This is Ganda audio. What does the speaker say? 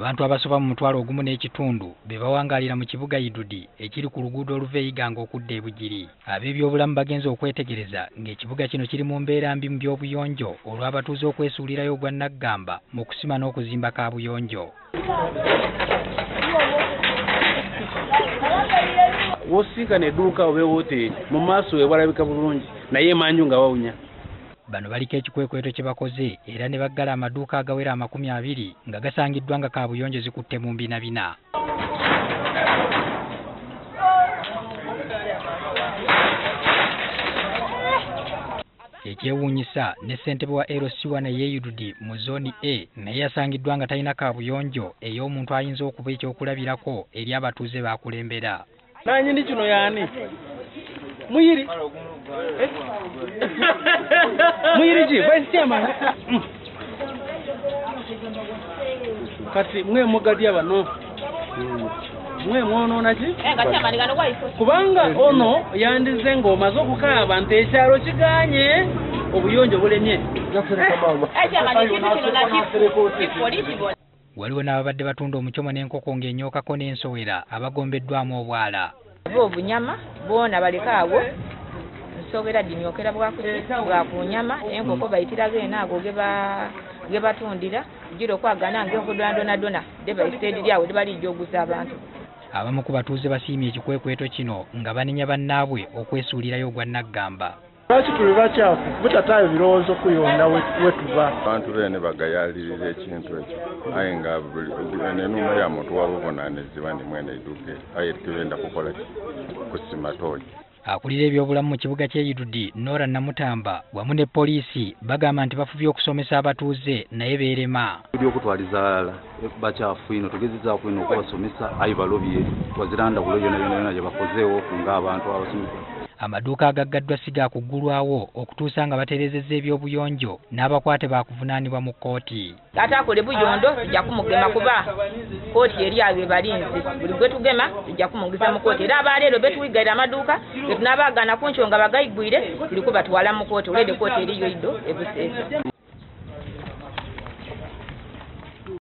Abantu abasoba mu mutwalo ogumu n'ekitundu be bawangalira mu Kibuga Idudi ekiri ku luguudo oluva e Iganga okudda e Bugiri. Ab'ebyobulamu bagenze okwetegereza ng'ekibuga kino kiri mu mbeera mbi mu by'obuyonjo olw'abatuuze okwesuulirayo gwa Naggamba mu kusima n'okuzimba kaabuyonjo. Wosinkana edduuka oba wooteri mu maaso weewalabika bulungi naye emanju nga wawunya. Bano baliko ekikoleddwa kyebakoze era ne baggala amaduuka agawera amakumi abiri nga gasangiddwa nga kaabuyonjo zikutte mu mbinabina. Ekyewuunyisa ne ssentebe wa LC1 ey'Idudi mu zooni A naye yasangiddwa nga talina kaabuyonjo ey'omuntu ayinza okuba ekyokulabirako eri abatuuze baakulembera. Nanyini kino yaani? Muyiri? Muyiri ki? Vice Chairman? Kati mwe mugadya bano. Mwe mwonoona ki? Kubanga ono yandize ng'omaze okukaaba nti ekyalo kiganye obuyonjo bulemye. Waliwo n'ababadde batunda omucomo n'enkoko ng'enyookako n'ensowera abagombeddwamu obwala. Obunyama boona balikaawo nsowera dinyokera bwa nyama enkoko bayitiraga enaago ge batundira gira okwagana ng'okudondonadona de bayiteddiryawo de balijja oguza abantu. Abamu ku batuuze basiimye ekikwekweto kino nga banenya bannaabwe okwesuulirayo gwa Naggamba. Lwaki tuli bakyafu butataayo birowoozo kuyonda wetuva. Abantu beene bagayalirira ekintu ekyo aye nga enuma ya muntu wabuvunaanyizibwa ndi mwene edduuka aye tugenda kukola kusima tooyi. Akulira ebyobulamu mu kibuga ky'Idudi Nora Namutamba wamu ne poliisi bagamba nti bafubye okusomesa abatuuze naye beerema. Tuli okutwaliza bakyafu ino tugezezzaako ino okubasomesa aye balobye waziranda kulo yonna gye bakozeewo ng'abantu abasomesa. Amaduuka gagaddwa siga kuggulwawo okutuusa nga batereezezza ebyobuyonjo n'abakwate baakuvunaanibwa mu kkooti. Ataakole buyondo tujja kumugema kuba kkooti eri abe balinzi buli gwe tugema tujja kumugiza mu kkooti era abaleero betuwigaira amaduuka betunabaagana ku nsonga bagayigwire tuli kubatwala mu kkooti olwedde kkooti eriyo iddo ebuseesa.